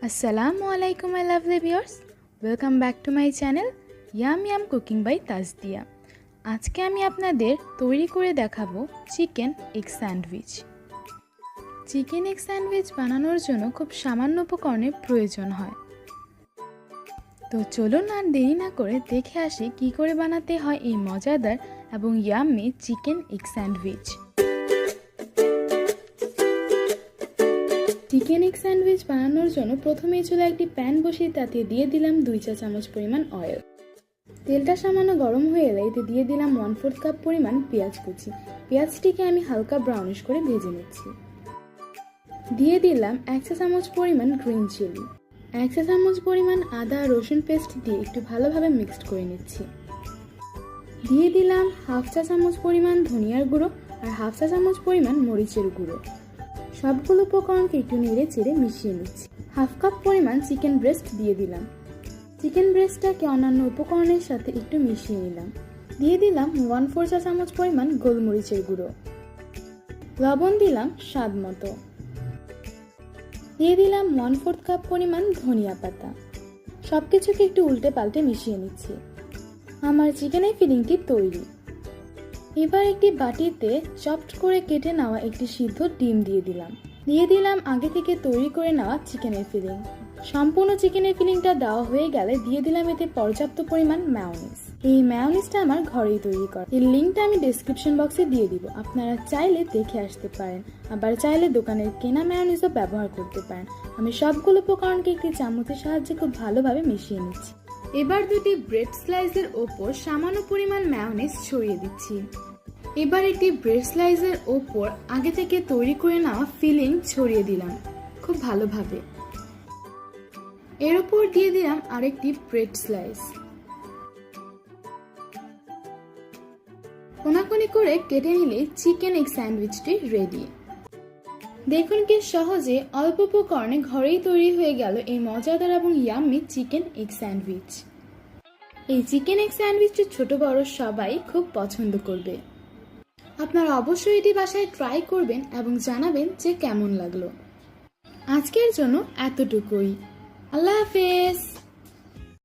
আসসালামু আলাইকুম my lovely viewers, welcome back to my channel yum yum cooking by Tajdia. আজকে আমি আপনাদের তৈরি করে দেখাবো chicken egg sandwich. Chicken egg sandwich বানানোর জন্য খুব সামান্য উপকরণের প্রয়োজন হয়। তো চলুন আর দেরি না করে দেখে আসি কী করে বানাতে হয় এই মজাদার এবং yummy chicken egg sandwich. Chicken egg sandwich বানানোর জন্য প্রথমেই চুলায় একটি প্যান বসিয়ে তাতে দিয়ে দিলাম 2 চা চামচ পরিমাণ অয়েল। তেলটা সামান্য গরম হয়ে এলে এতে দিয়ে দিলাম 1/4 কাপ পরিমাণ পেঁয়াজ কুচি। পেঁয়াজটিকে আমি হালকা ব্রাউনিশ করে ভেজে নিচ্ছি। দিয়ে দিলাম 1 চা চামচ পরিমাণ গ্রিন চিলি, 1 চা চামচ পরিমাণ আদা রসুন পেস্ট দিয়ে একটু ভালোভাবে মিক্সড করে নিচ্ছি। দিয়ে দিলাম 1/2 চা চামচ পরিমাণ ধনিয়ার গুঁড়ো আর 1/2 চা চামচ পরিমাণ মরিচের গুঁড়ো। সবগুলো উপকরণকে একটু নেড়ে চেড়ে মিশিয়ে নিচ্ছি। 1/2 কাপ পরিমাণ চিকেন ব্রেস্ট দিয়ে দিলাম। চিকেন ব্রেস্টটাকে অন্যান্য উপকরণের সাথে একটু মিশিয়ে নিলাম। দিয়ে দিলাম 1/4 চা চামচ পরিমাণ গোলমরিচের গুঁড়ো। লবণ দিলাম স্বাদ মতো। দিয়ে দিলাম 1/4 কাপ পরিমাণ ধনিয়া পাতা। সবকিছুকে একটু উল্টে পাল্টে মিশিয়ে নিচ্ছি। আমার চিকেনের ফিলিংটি তৈরি। এবার একটি বাটিতে চপড করে কেটে নেওয়া একটি সিদ্ধ ডিম দিয়ে দিলাম আগে থেকে তৈরি করে নেওয়া চিকেনের ফিলিং। সম্পূর্ণ চিকেনের ফিলিংটা দেওয়া হয়ে গেলে দিয়ে দিলাম এতে পর্যাপ্ত পরিমাণ মায়োনিজ। এই মায়োনিজটা আমার ঘরেই তৈরি করা, এর লিঙ্কটা আমি ডেসক্রিপশন বক্সে দিয়ে দিব। আপনারা চাইলে দেখে আসতে পারেন, আবার চাইলে দোকানের কেনা মায়োনিজও ব্যবহার করতে পারেন। আমি সবগুলো উপকরণকে একটি চামচের সাহায্যে খুব ভালোভাবে মিশিয়ে নিচ্ছি। এবার দুটি ব্রেড স্লাইসের ওপর সামান্য পরিমাণ মায়োনিজ ছড়িয়ে দিচ্ছি। এবার একটি ব্রেড স্লাইসের ওপর আগে থেকে তৈরি করে নেওয়া ফিলিং ছড়িয়ে দিলাম খুব ভালোভাবে। এর উপর দিয়ে দিলাম আরেকটি ব্রেড স্লাইস। কোনাকুনি করে কেটে নিলে চিকেন এগ স্যান্ডউইচটি রেডি। দেখুন কি সহজে অল্প উপকরণে ঘরেই তৈরি হয়ে গেল এই মজাদার এবং ইয়াম্মি চিকেন এগ স্যান্ডউইচ। এই চিকেন এগ স্যান্ডউইচটি ছোট বড় সবাই খুব পছন্দ করবে। আপনারা অবশ্যই এটি বাসায় ট্রাই করবেন এবং জানাবেন যে কেমন লাগলো। আজকের জন্য এতটুকুই। আল্লাহ হাফেজ।